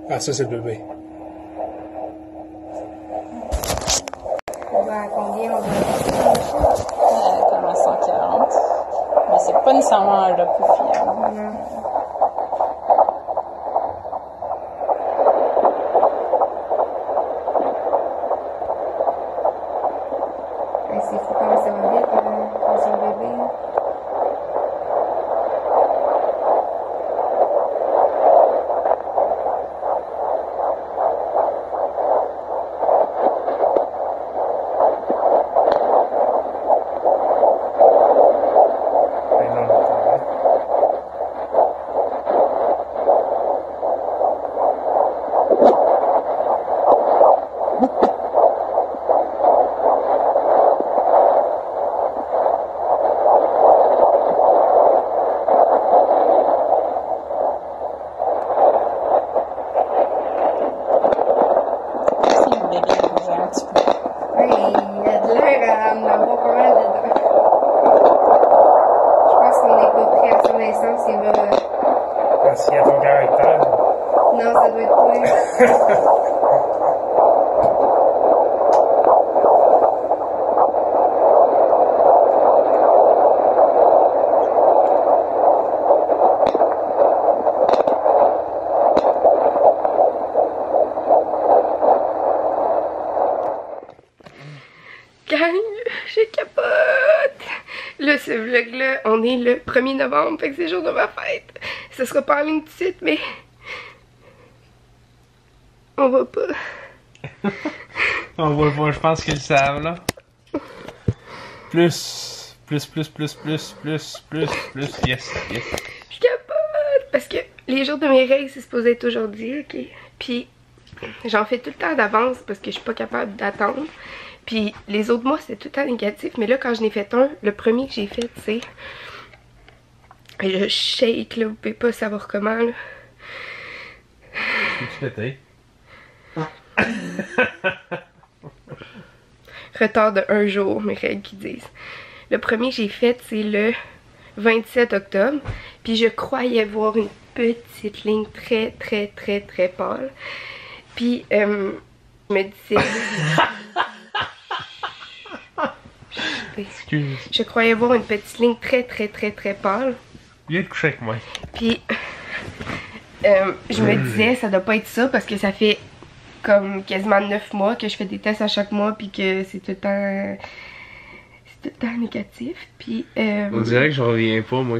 Ah, ça, c'est le bébé. On va à combien? On va Comme à 140. Mais c'est pas nécessairement le plus fiable. Non. C'est fou comment ça va vite quand c'est un bébé. Je capote! Là, ce vlog-là, on est le 1er novembre, fait que c'est le jour de ma fête. Ça sera pas en ligne tout de suite, mais... On va pas. On va pas, je pense qu'ils le savent, là. Plus, yes, yes. Je capote! Parce que les jours de mes règles, c'est supposé être aujourd'hui, ok? Puis, j'en fais tout le temps d'avance parce que je suis pas capable d'attendre. Puis les autres mois, c'était tout le temps négatif. Mais là, quand je n'ai fait un, le premier que j'ai fait, c'est le shake, là. Vous pouvez pas savoir comment, là. Peux-tu péter? Retard de 1 jour, mes règles qui disent. Le premier que j'ai fait, c'est le 27 octobre. Puis je croyais voir une petite ligne très pâle. Puis je me disais... Excuse. Je croyais voir une petite ligne très pâle. Viens te coucher avec moi. Puis je me disais, ça doit pas être ça parce que ça fait comme quasiment 9 mois que je fais des tests à chaque mois puis que c'est tout le temps négatif. Puis on dirait que j'en reviens pas, moi.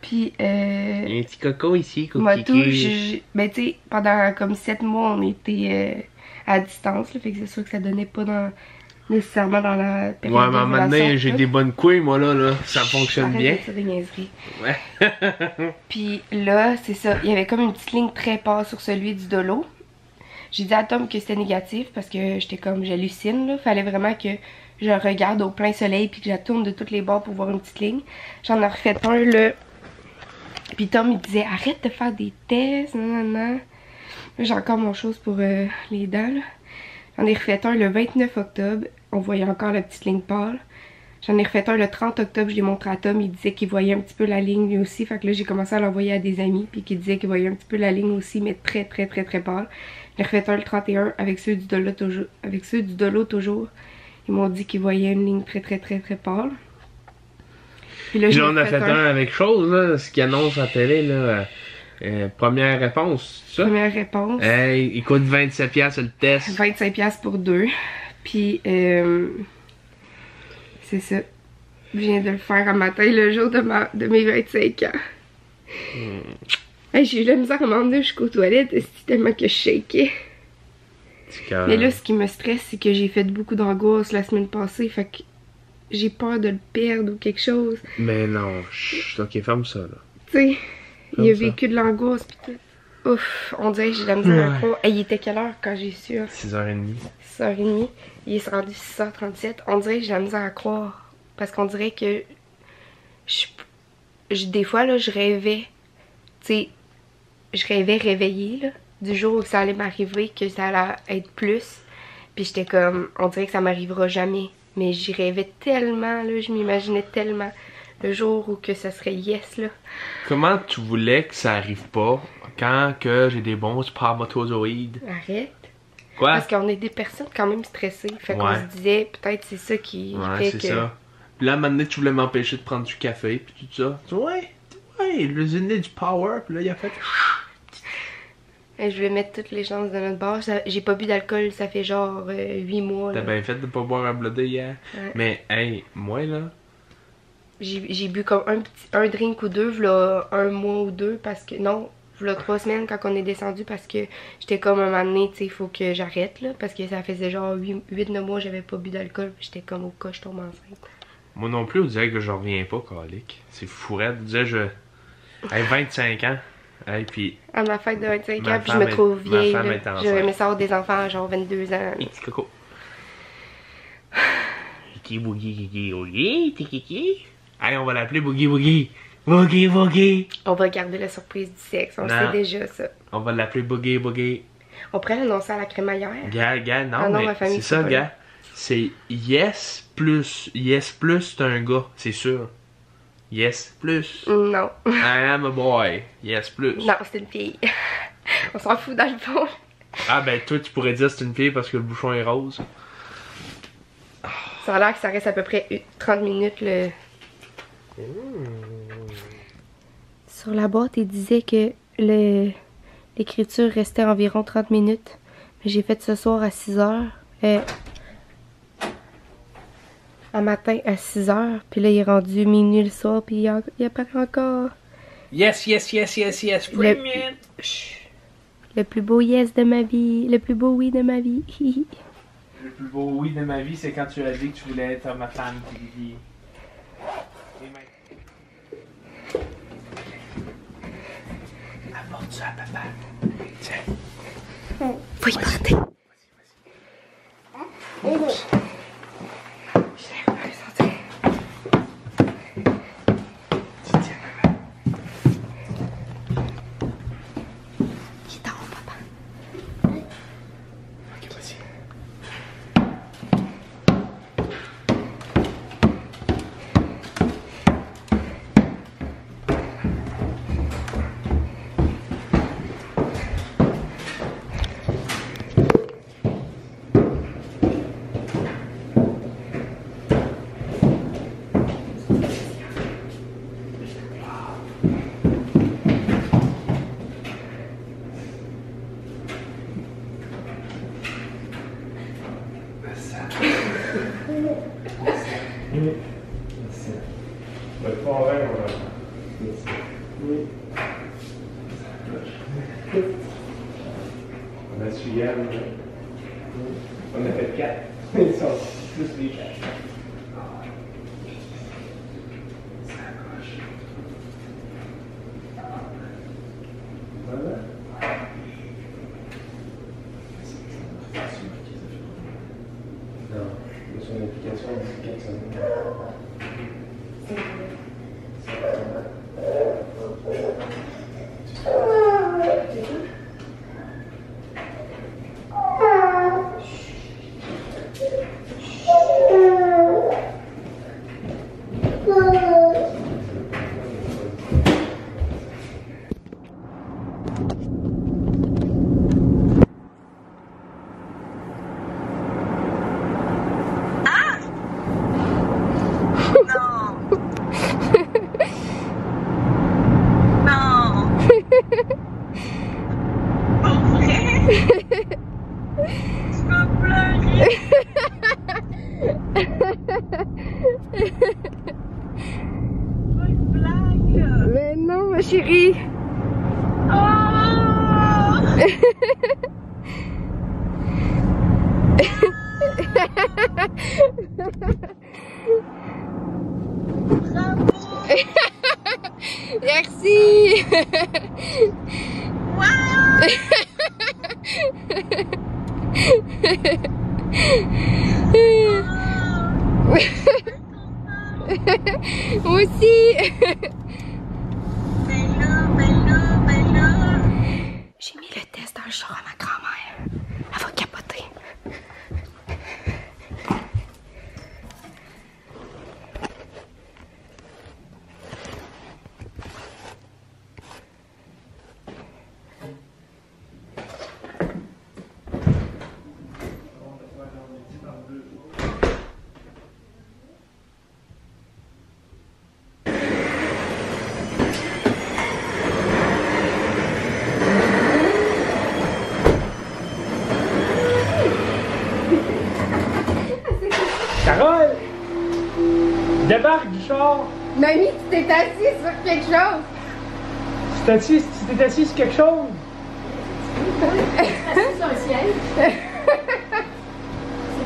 Puis il y a un petit coco ici, moi tout, ben tu sais, pendant comme 7 mois on était à distance, là, fait que c'est sûr que ça donnait pas nécessairement dans la période. Ouais, mais maintenant j'ai des bonnes couilles, moi là, ça fonctionne bien. Arrête de dire des niaiseries. Ouais. Puis là, c'est ça, il y avait comme une petite ligne très pâle sur celui du dolo. J'ai dit à Tom que c'était négatif parce que j'étais comme, j'hallucine là, fallait vraiment que je regarde au plein soleil puis que je la tourne de toutes les bords pour voir une petite ligne. J'en ai refait un là. Puis Tom il disait arrête de faire des tests, non. Là j'ai encore mon chose pour les dents là. J'en ai refait un le 29 octobre, on voyait encore la petite ligne pâle. J'en ai refait un le 30 octobre, je l'ai montré à Tom, il disait qu'il voyait un petit peu la ligne lui aussi. Fait que là j'ai commencé à l'envoyer à des amis, puis qu'il disait qu'il voyait un petit peu la ligne aussi, mais très pâle. J'en ai refait un le 31 avec ceux du dolo toujours. Ils m'ont dit qu'ils voyaient une ligne très pâle. Puis là, on a fait un avec chose, là, ce qui annonce à la télé, là. Première réponse, c'est ça? Première réponse. Il coûte 27$ le test. 25$ pour 2. Puis, c'est ça. Je viens de le faire un matin, le jour de mes 25 ans. Hey, j'ai eu la misère à m'emmener jusqu'aux toilettes, c'est tellement que je shakais. Mais là, ce qui me stresse, c'est que j'ai fait beaucoup d'angoisse la semaine passée, fait que j'ai peur de le perdre ou quelque chose. Mais non, chut, ok, ferme ça, là. Tu sais, il a vécu de l'angoisse pis tout. Ouf, on dirait que j'ai de la misère à croire. Hey, il était quelle heure quand j'ai su? 6h30. 6h30. Il est rendu 6h37. On dirait que j'ai de la misère à croire. Parce qu'on dirait que... des fois, là, je rêvais. Tu sais, je rêvais réveillée, là. Du jour où ça allait m'arriver, que ça allait être plus. Puis j'étais comme... On dirait que ça m'arrivera jamais. Mais j'y rêvais tellement, là. Je m'imaginais tellement le jour où que ça serait yes, là. Comment tu voulais que ça arrive pas? quand que j'ai des bons spermatozoïdes. Arrête. Quoi? Parce qu'on est des personnes quand même stressées. Fait qu'on Ouais. se disait, peut-être c'est ça qui Ouais, fait c'est que... ça. Puis là, à un moment donné, tu voulais m'empêcher de prendre du café, puis tout ça. Tu dis, ouais, le donné du power, puis là, il a fait... Je vais mettre toutes les chances de notre bord. J'ai pas bu d'alcool, ça fait genre 8 mois. T'as Là. bien fait de pas boire un blodé hier. Ouais. Mais, hey, moi, là... J'ai bu comme un drink ou deux, v'là un mois ou deux, parce que... Non, v'là 3 semaines quand on est descendu, parce que j'étais comme un moment donné, tu sais, il faut que j'arrête, là. Parce que ça faisait genre 8-9 mois, j'avais pas bu d'alcool. J'étais comme au cas, je tombe enceinte. Moi non plus, on dirait que je reviens pas, calique. C'est fourette. On dirait que Hey, 25 ans. Hey, puis... À ma fête de 25 Ma ans, puis je me femme trouve est- ma vieille. femme là. est enceinte. J'aurais aimé ça avoir des enfants à genre 22 ans. Petit coco. Kiki Boogie, Kiki Boogie, Kiki. Hey, on va l'appeler Boogie Boogie. Boogie Boogie. On va garder la surprise du sexe, on le Non. sait déjà ça. On va l'appeler Boogie Boogie. On pourrait l'annoncer à la crémaillère. Gars, non, Ah non, mais ma famille, c'est c'est ça, pas gars. C'est yes plus. Yes plus, c'est un gars, c'est sûr. Yes plus. Non. I am a boy. Yes plus. Non, c'est une fille. On s'en fout dans le fond. Ah ben toi tu pourrais dire c'est une fille parce que le bouchon est rose. Ça a l'air que ça reste à peu près 30 minutes le... Sur la boîte, il disait que l'écriture restait environ 30 minutes. Mais j'ai fait ce soir à 6 heures. Un matin à 6 heures. Puis là, il est rendu minuit le soir. Puis il apparaît encore. Yes, yes, yes, yes, yes. Le, le plus beau yes de ma vie. Le plus beau oui de ma vie. Le plus beau oui de ma vie, c'est quand tu as dit que tu voulais être ma femme, Kiki. Apporte ça à papa. Tiens. Faut y porter. Tiens, papa. Il est en haut, papa. Ok, vas-y. On a su hier, on a fait 4. Ils sont plus les 4. Voilà. Non, de son application, on dit 4 semaines. Mais non, ma chérie. Merci. Moi aussi. J'ai mis le test dans le char à ma grand-mère. Elle va capoter. Débarque du char! Mamie, tu t'es assise sur quelque chose. Tu t'es assis sur quelque chose? Assis sur un siège. C'est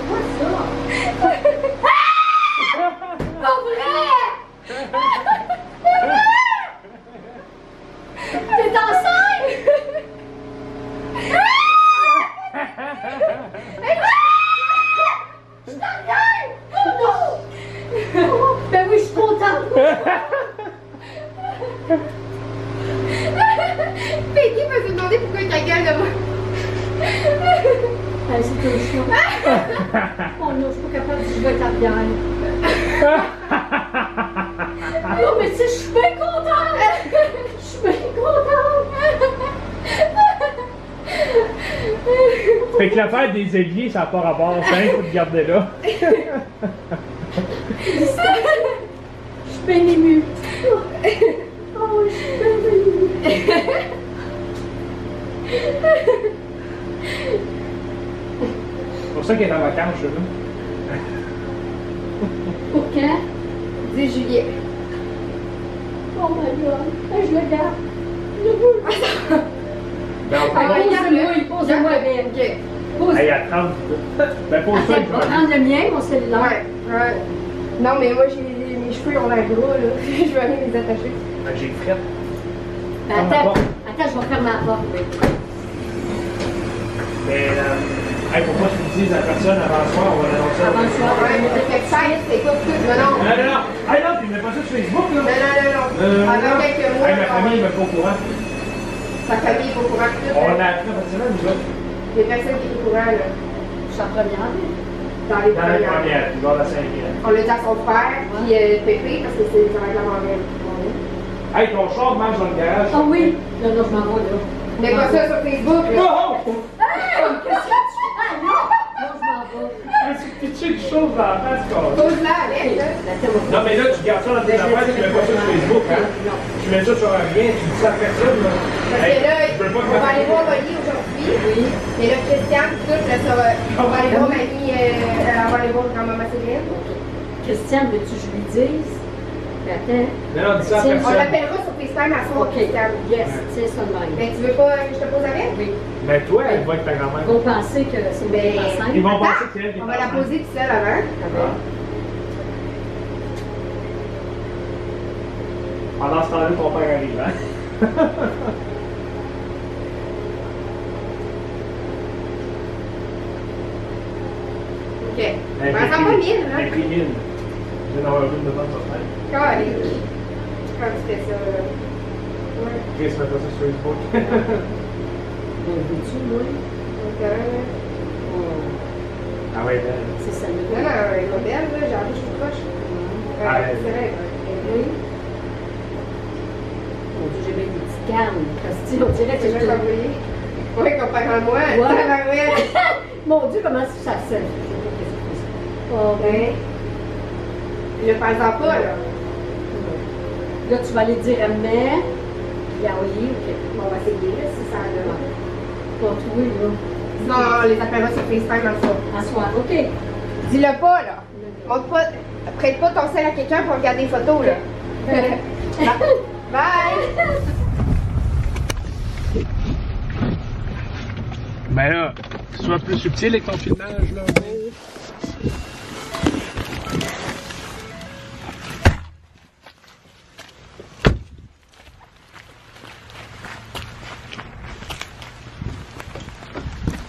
quoi ça? Pas vrai! T'es enceinte! Je t'engueule! Oh non! Ben oui, je suis contente! Peggy va se demander pourquoi il t'engueule de moi. C'est tout chaud. Oh non, je suis pas capable de jouer ta bière. Non, mais tu sais, je suis bien contente! Je suis bien contente! Fait que l'affaire des ailiers, ça n'a pas rapport. C'est rien qu'il faut te garder là. Je suis bien émue. Oh, je suis bien émue. C'est pour ça qu'elle est en vacances, je veux. Pour quand? 10 juillet. Oh my god. Je le garde. Je veux. Ben, on Ah, peut Pose-le-moi, pose-le-moi bien. Ok. Pose. Hey, à 30. Ben, pour ça, Attends, je vais prendre le mien, mon cellulaire. Ouais. Non, mais moi, mes cheveux ont l'air gros, là. Je vais aller les attacher. Ben, j'ai frette. Ben, attends, je vais fermer la porte. Mais, hey, faut pas que tu le dises à personne avant le soir, on va l'annoncer. Avant le soir. Ouais, mais c'est ça, c'est quoi tout? Non, non. Non, non, non. Hey, non, tu mets pas ça sur Facebook, là. Non. Pendant quelques mois. Hey, ma famille est même pas au courant. Ta famille est au courant de tout. On l'a appris en fait, nous autres. Les personnes qui sont au courant, là. Je suis en première. Dans les Dans la premières. première, puis dans la cinquième. On l'a dit à son frère, puis Pépé, parce que c'est avec la maman. Hey, ton char marche dans le garage. Ah oui! Non, non, je m'en vais là. Mais pas ça sur Facebook, là. Oh! Qu'est-ce que tu fais? Ah non! Non, je m'en vais. Tu pitches une chose dans la face, quoi. Pose-la avec, là. Non, mais là, tu gardes ça dans tes affaires, tu mets pas ça sur Facebook, hein? Tu mets ça sur un rien, tu dis ça à personne, là. Parce que là, on va aller voir Molly aujourd'hui. Oui. Et là, Christiane, tout, là, ça va. On va aller voir mamie, on va aller voir grand-maman Céline. Christiane, veux-tu que je lui dise? Attends. Mais non, dis ça à Tiens, On personne. l'appellera sur FaceTime à soir, Ok. Christiane. Yes, tiens ça de même. Mais tu veux pas que je te pose avec? Oui. Mais toi, elle va être ta Ils grand-mère. vont penser que c'est une Ben, enceinte. Ils vont Attends, penser que c'est elle qui est on va la enceinte. poser toute seule avant. Pendant ce temps-là, ton père arrive, hein? Ok. Ben, ça va bien, hein? Elle pris 1000. Je vais en avoir une de bonne sortie. Calique. Quand tu fais ça, là. Ouais. Chris, mets pas ça sur Facebook. Veux-tu, moi? Donc, Ah ouais, ben. C'est ça. non, elle est belle, là. J'arrive, je suis proche. Ah, Ouais, c'est vrai. Oui. Mon Dieu, j'ai bien des petites cannes. Parce que on dirait que C'est je juste envoyé. Oui, comparé à moi. Ouais. Ouais. Mon Dieu, comment ça se fait? Oh, ben. Ne parle-en pas, là. Là, tu vas aller dire à mère. Puis oui, ok. On va essayer, là, si ça là. Pas trouvé, là. Sinon, on les appellera sur FaceTime en soir. À soir, ok. Dis-le pas, là. Montre pas, prête pas ton sel à quelqu'un pour regarder les photos, là. Bye! Ben là, sois plus subtil avec ton filmage, là.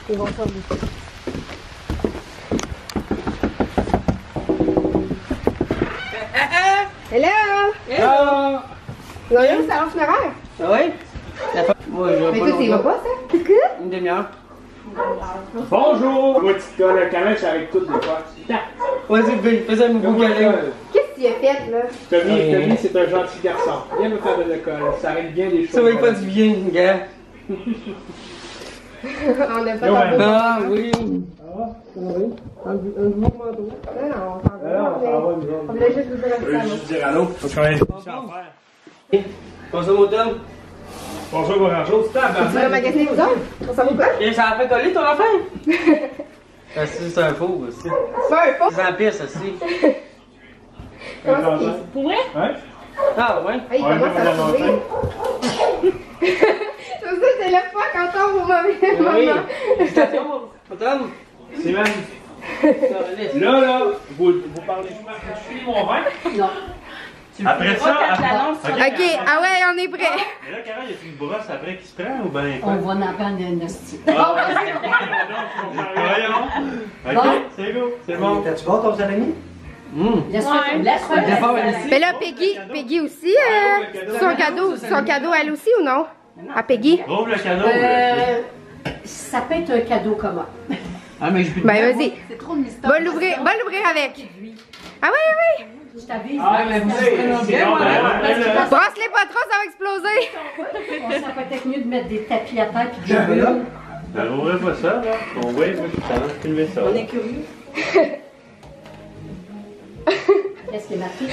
Ils vont faire du temps. Hello! Ah! Vous allez au salon funéraire? Oui? Moi, je vais Mais pas toi, tu y vas longtemps. pas, ça? Une demi-heure. Bonjour! Moi, tu te donnes un câlin, c'est avec toutes les fois. Vas-y, fais un nouveau câlin. Qu'est-ce que tu as fait, là? Tommy, c'est un gentil garçon. Viens me faire de l'école. Ça règle bien les choses. Ça va pas du bien, gars. On n'a pas Yo, ton beau Ah, manteau. oui. Non, on s'en va. On voulait juste vous dire un Je petit veux salon. juste dire allô. Faut qu'on ait des choses à faire. Bonjour, mon Tom. Bonjour, bon chose. Tu vas magasiner vous autres? On s'en va pas? Et ça a fait coller ton enfant? Ah, c'est un faux aussi. C'est un faux. 100 pièces, aussi. Pour vrai? Ouais? Ah, ouais. Hey, il Ouais, commence pas à dans trouver. C'est ça, c'est le fois quand on vous maman. Oui. Félicitations, madame. C'est même. Là, vous parlez je suis mon vin? Non. Après ça, Ok, ah ouais, on est prêt. Mais là, Carole, y a une brosse après qui se prend ou bien On va en prendre une hostie. Voyons. Ok, c'est go, c'est bon. T'as-tu bon ton salami? Laisse-moi. Mais là, Peggy aussi, son cadeau, elle aussi ou non? À Peggy? Ouvre le cadeau. Ça peut être un cadeau commun. Ah, mais je peux. Ben vas-y. C'est trop de mystère. Va l'ouvrir avec. Ah oui. Je t'avise. Ah, mais vous êtes bien, moi. Brasse-les pas trop, ça va exploser. Ça peut être mieux de mettre des tapis à terre puis de J'avais là. Ben, ouvrez pas ça, là. On voit, moi, je suis en train de filmer ça. On est curieux. Qu'est-ce qui est marqué?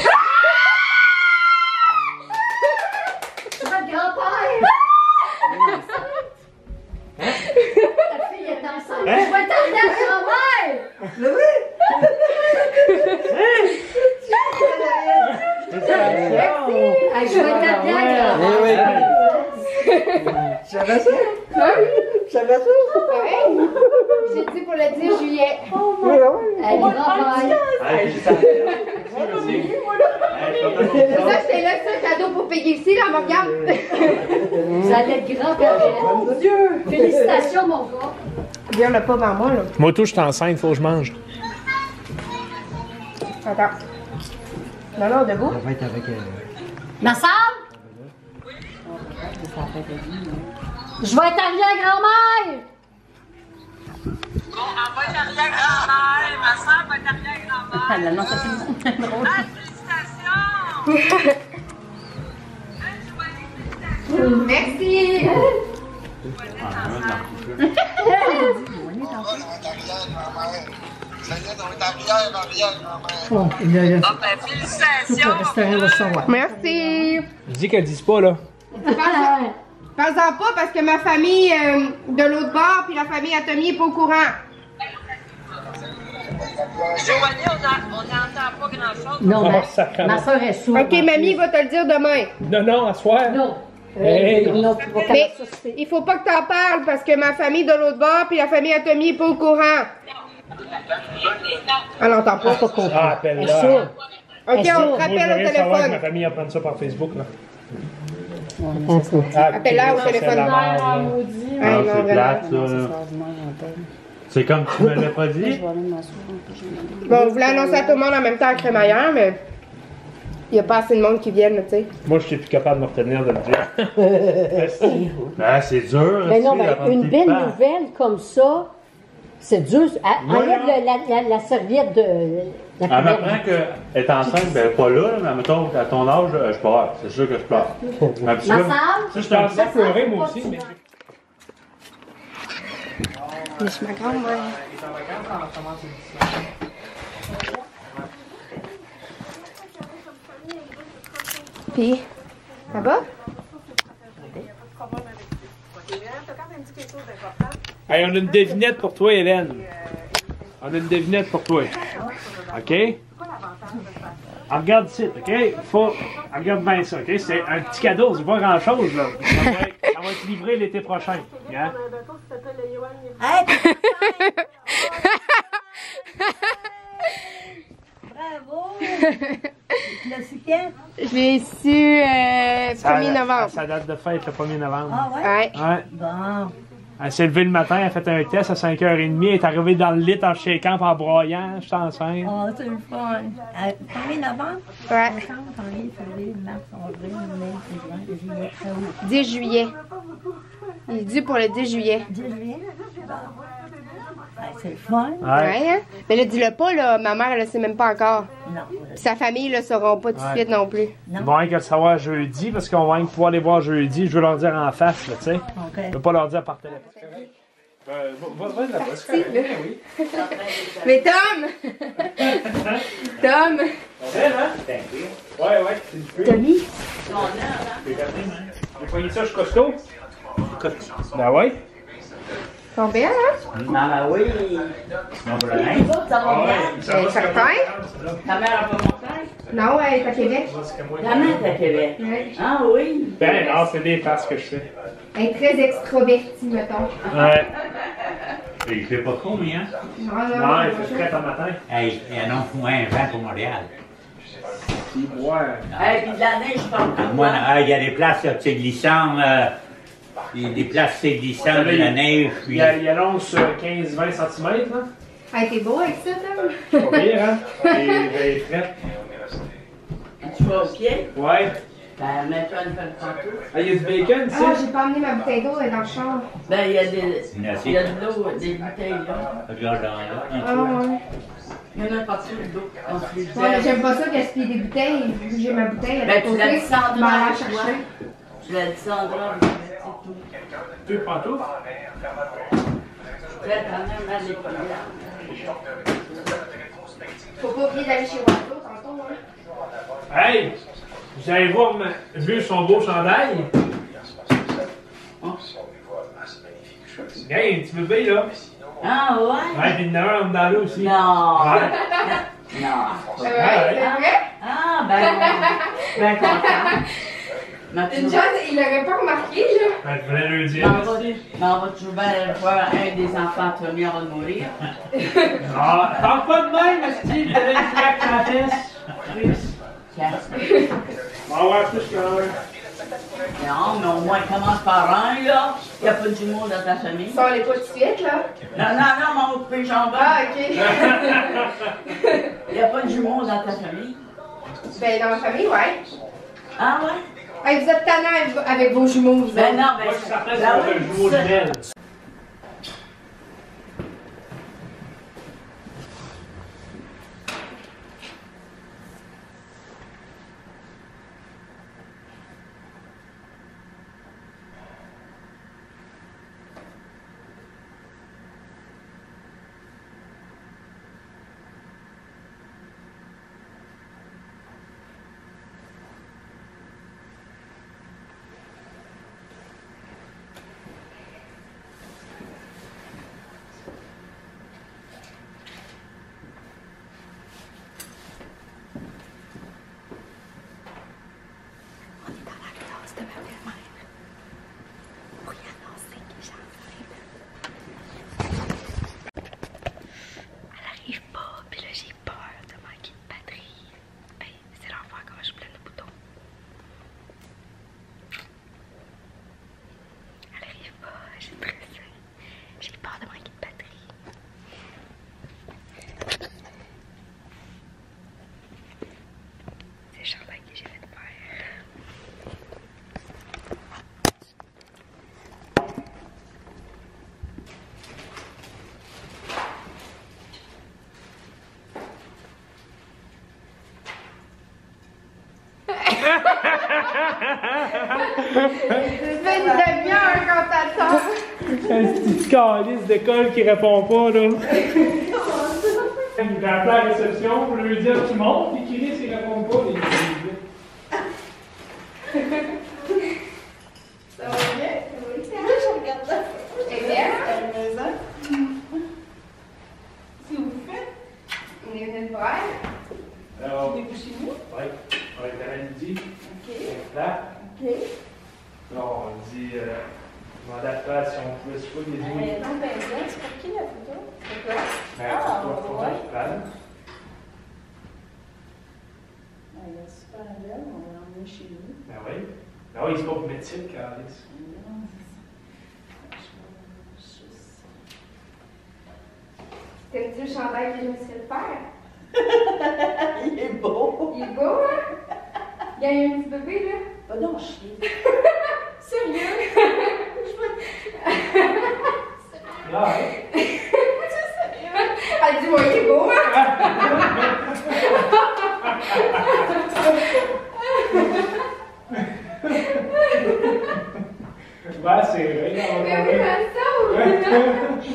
Votre grand-père! Ta fille est enceinte. Je vais t'amener à la grand-mère! Le vrai? Hey, je vais t'amener à la grand-mère! J'avais ça? J'avais ça? J'ai dit pour le 10 juillet. Hey, grand-père! C'est ça, j'étais là, c'est un cadeau pour Peggy ici, là, me regarde. Vous allez être grand-père! Mon Dieu! Félicitations, mon gars! Viens, le pas vers moi, là. Moi, tout, je suis enceinte, faut que je mange. Attends. Non, debout. Ça va être avec. Ma sœur? Je vais être arrière-grand-mère! Bon, elle va être arrière-grand-mère. Ma soeur va être arrière-grand-mère. Ah, non, ça fait drôle. Ah, félicitations! Merci. Bon, là. Ah, ben, félicitations! Le restaurant va savoir. Merci. Je dis qu'elle dise pas, là. Parle-en pas parce que ma famille de l'autre bord puis la famille à Tommy est pas au courant. Joanie, on n'entend pas grand-chose. Non, Oh, sacrément. ma soeur est sourde. Ok, mamie va te le dire demain. Non, à soir. Non. Hey. Non, tu vas Mais comment ça se fait? il faut pas que t'en parles parce que ma famille de l'autre bord puis la famille à Tommy est pas au courant. Elle n'entend pas. Ah, appelle-la. Elle est sourde. Ok, on te Moi, je rappelle veux au rien savoir que ma téléphone. famille apprenne ça par Facebook, là. Appelle-la au Ça, c'est téléphone. la merde, là. Ah, non, c'est vraiment. plate, ça, là. C'est comme tu me l'as pas dit? Bon, on voulait annoncer à tout le monde en même temps à crémaillère, mais il n'y a pas assez de monde qui vienne, tu sais. Moi, je suis plus capable de me retenir de le dire. Ben, c'est dur. Mais non, aussi, mais d'avoir une tes belle parents. nouvelle comme ça, c'est dur. Enlève là. la serviette de la Elle m'apprend qu'elle est enceinte, ben pas là, mais mettons, à ton âge, je pleure. C'est sûr que je pleure. Ma Ma sœur? Je pensais pleurer, moi aussi, mais... Mais je suis ma grand-mère. Puis, ça va? Hey, on a une devinette pour toi, Hélène. On a une devinette pour toi. OK? Regarde ici, OK? Regarde bien ça, OK? C'est un petit cadeau, c'est pas grand-chose, là. Ça va être livré l'été prochain. Hein? Bravo! Le quand? Je l'ai su 1er novembre. Ça date de fête, le 1er novembre. Ah ouais? Ouais. Ouais. Bon. Elle s'est levée le matin, elle a fait un test à 5h30, elle est arrivée dans le lit en shakant, en broyant, je suis enceinte. Oh, c'est le fun. 1er novembre? Ouais. Décembre, janvier, février, mars, avril, mai, juin, juillet, août. 10 juillet. Il est dû pour le 10 juillet. 10 juillet? Bon. C'est le fun. Ouais, hein? Mais là, dis-le pas, là. Ma mère, elle le sait même pas encore. Non. Puis sa famille, le sauront pas tout de suite non plus. Ils vont rien que le savoir jeudi, parce qu'on va rien que pouvoir les voir jeudi. Je veux leur dire en face, là, tu sais. OK. Je veux pas leur dire par téléphone. Va là-bas, oui. Mais Tom! Tom! Ouais, c'est du feu. Tommy? J'ai pogné ça, je suis costaud. Ben ouais. sont belles, hein? Ah oui. Non, pour le linge. Ça va bien? Ben, certain. Ta mère a pas monté? Non, elle est à Québec. Ta mère est à Québec. Ouais. Ah oui? Ben non, c'est des faces que je fais. Elle est très extrovertie, mettons. Ouais. Il fait pas trop, mais hein? Non, Non, il fait frais en matin. Hey, il annonce moins un vent pour Montréal. Ouais. Et puis de la neige, je parle pas. Moi, il y a des places, c'est glissant, des places, c'est glissant, de la neige, puis... Il annonce 15-20 cm, là. Ah, t'es beau avec ça, Tom? Pas pire, hein? Et frais. Tu vas au pied? Ouais. Ben, mets-toi une belle photo. Ah, il y a du bacon, Ah, ici? j'ai pas amené ma bouteille d'eau, elle est dans le char. Ben, il y a de Merci. l'eau, des bouteilles là. Regarde dans là, un Ah, peu. ouais. Il y en a partout de l'eau. On se les Ouais, mais dit. j'aime pas ça gaspiller des bouteilles. Vu que j'ai ma bouteille, elle Ben, est tu l'as dit je Sandra m'en vais la avec toi. chercher. Tu l'as dit Sandra, mais c'est tout. Deux pantoufles? Là, quand même, là, les premières. Faut pas oublier d'aller chez Wasso tantôt, hein. Hey! Vous allez voir, vu son beau chandail? Hey, un petit bébé, là. Ah ouais? Ouais, puis il y en a un dans l'eau aussi. Non. Ouais. Non. C'est vrai? Ah, ben content. Mais Une chance, il l'aurait pas remarqué, là. Ben, je voulais le dire. on va toujours bien voir un des enfants premier avant de mourir. Ah, parle pas de même, Steve, t'avais une flaque dans la fesse. On va voir plus que Non, mais au moins commence par un, là. Il n'y a pas de jumeaux dans ta famille. Ça, on les pas tout de suite, là. Non, mon coupé jambon. Ah, ok. Il n'y a pas de jumeaux dans ta famille. Ben, dans ma famille, ouais. Ah ouais? Hey, vous êtes tannants avec vos jumeaux, vous Ben autres. non, ben moi, je suis certain que là, ça va être un jumeau de Mel. Ça fait une demi-heure quand t'attends. Un petit calice d'école qui répond pas, là. Il va appeler à la réception pour lui dire tu montes, puis Chris, il répond pas. Ça va bien? Oui, je regarde ça. C'est bien? Si vous faites? On est venu voir. Alors, Des chez nous? oui, on est à midi. Ok. Là, Ok. là, on dit, demander à faire si on pouvait se foutre les yeux. Attends, ben bien, c'est pour qui la photo? C'est quoi? Ben, faut que je prenne. Elle est super belle, on va l'emmener chez nous. Ben oui. Ben oui, c'est pas pour médecine, Calice. T'aimes-tu le chandail que je me suis fait faire? Il est beau. Il est beau, hein? Il y a un petit bébé, là. Va donc chier. Sérieux? Là, hein? Elle dit, moi, il est beau, hein? Ben, c'est vrai. Mais oui, elle sauve!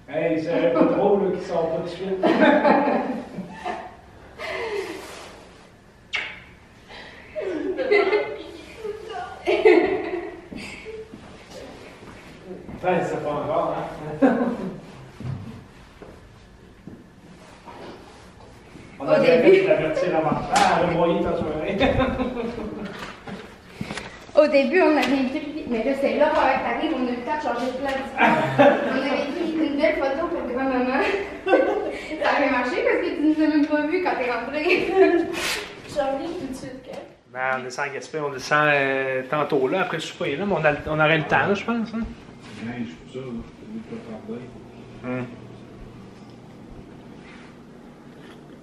Hey, c'est pas trop, là, qui sort pas de suite. On a bien fait de l'avertir avant. Ah, elle a broyé ta soirée. Au début, on avait écrit, mais là, c'est là, quand t'arrives, on a eu le temps de changer de place. On avait écrit une belle photo pour grand-maman. Ça avait marché parce que tu nous as même pas vu quand t'es rentrée. Charlie, tout de suite, ok? Ben, on descend à Gaspé, on descend tantôt là, après le souper là, mais on aurait le temps, là, je pense. Hein? Neige, pour ça, là. Je peux pas tarder.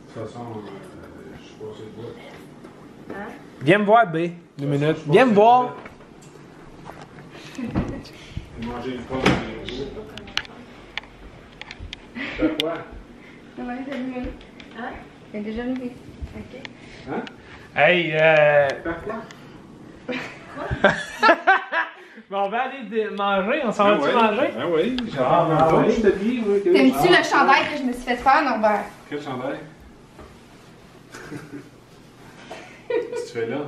De toute façon, je sais pas c'est quoi. Hein? Viens me voir, B. 2 minutes. Viens me voir. Manger une pomme de c'est quoi? Ouais, c'est allumé. Hein? C'est déjà allumé. Ok. Hein? Hey, Faire quoi? bon, on va aller manger, on s'en va-tu manger? Ah oui, j'ai Ah, oui. je te dis. T'aimes-tu le chandail que je me suis fait faire, Norbert? Quel chandail? Qu'est-ce que tu fais là?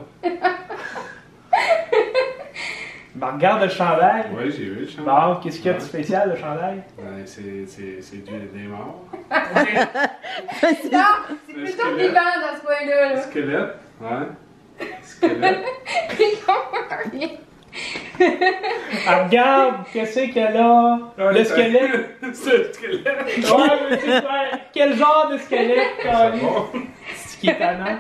Ben, regarde le chandail. Oui, j'ai vu le chandail. Bon, qu'est-ce qu'il y a de spécial, le chandail? Ben, c'est des morts. Non, c'est plutôt vivant dans ce coin-là. Là. Squelette, ouais. Squelette. Ils comprennent rien. Ah, regarde, qu'est-ce qu'elle a? Le squelette. C'est le squelette. Ouais, mais c'est quoi? Quel genre de squelette, Carly? Bon. C'est qui est tannant?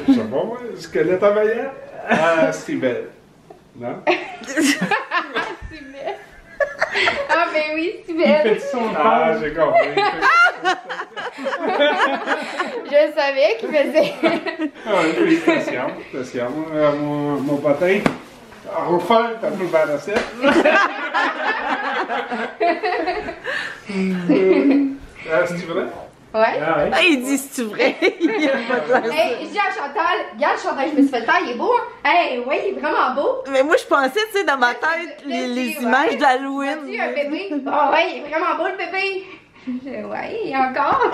C'est bon, ouais. Squelette en maillette. Ah, c'est belle. Non? C'est belle. Ah, ben oui, c'est Il belle. fait son Ah, corps. j'ai compris. Je savais qu'il faisait. Ah, félicitations. Félicitations. Mon potin. Refaire ta plus belle recette. C'est vrai? Ouais. Ah, ouais. Ah, il dit, c'est vrai? Il a pas de l'air. Hey, je dis à Chantal, regarde le chandail que je me suis fait faire, il est beau, hein? Hey, ouais, il est vraiment beau. Mais moi, je pensais, tu sais, dans ma tête, les images d'Halloween. Tu un bébé? Oh, ouais, il est vraiment beau, le bébé. Ouais, encore.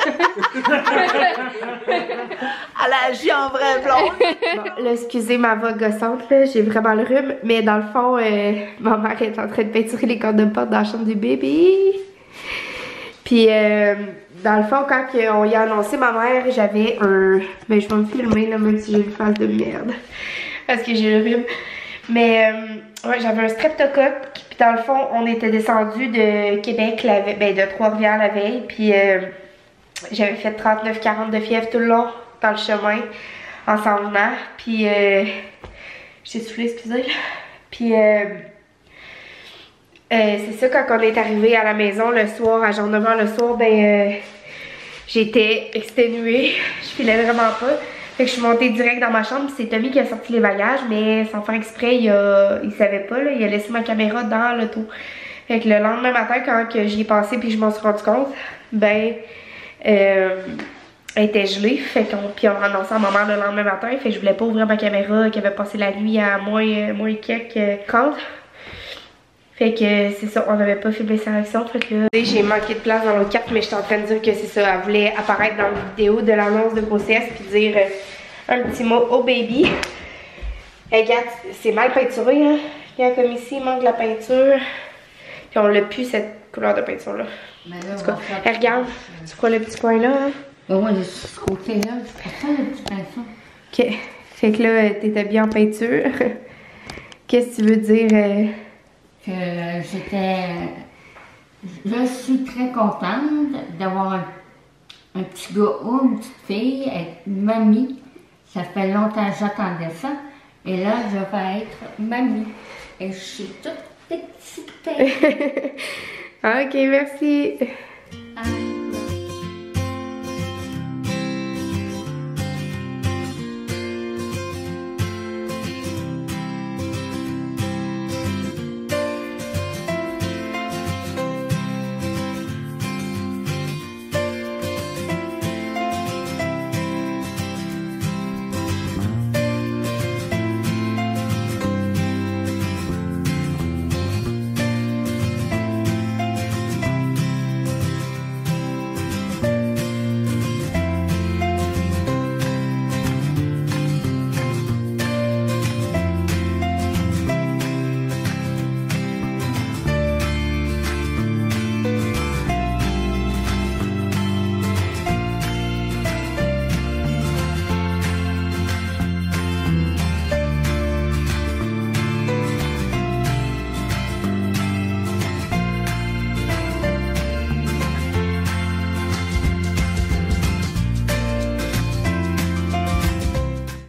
Elle agit en vraie blonde. Bon, là, excusez ma voix gossante, là, j'ai vraiment le rhume, mais dans le fond, ma mère est en train de peinturer les cordes de porte dans la chambre du bébé. Puis, dans le fond, quand on y a annoncé ma mère, j'avais un... Ben, je vais me filmer, là, même si j'ai une face de merde. Parce que j'ai le rhume. Mais, ouais, j'avais un streptocoque. Puis, dans le fond, on était descendu de Québec, de Trois-Rivières la veille. Puis, j'avais fait 39-40 de fièvre tout le long dans le chemin, en s'en venant. Puis, j'ai soufflé, excusez. Puis, c'est ça, quand on est arrivé à la maison le soir, à genre 9h le soir, ben, j'étais exténuée. Je filais vraiment pas. Fait que je suis montée direct dans ma chambre, c'est Tommy qui a sorti les bagages, mais sans faire exprès, il savait pas, là, il a laissé ma caméra dans l'auto. Fait que le lendemain matin, quand j'y ai passé puis je m'en suis rendu compte, ben, elle était gelée, fait puis on annonçait à ma mère le lendemain matin, fait que je voulais pas ouvrir ma caméra qui avait passé la nuit à moins quelques comptes. Fait que c'est ça, on n'avait pas filmé sa réaction, fait que là, j'ai manqué de place dans l'autre carte, mais j'étais en train de dire que c'est ça, elle voulait apparaître dans la vidéo de l'annonce de grossesse puis dire un petit mot au baby. Hey, regarde, c'est mal peinturé, hein. Regarde comme ici, il manque la peinture. Puis on l'a plus cette couleur de peinture là. Mais là, en tout cas, hey, regarde, tu vois le petit coin là, hein? Ben ouais, ce côté-là, c'est ça le petit pinceau. Ok, fait que là, t'étais bien en peinture. Qu'est-ce que tu veux dire? Que je suis très contente d'avoir un petit gars ou une petite fille avec une mamie. Ça fait longtemps que j'attendais ça. Et là, je vais être mamie. Et je suis toute excitée. Ok, merci.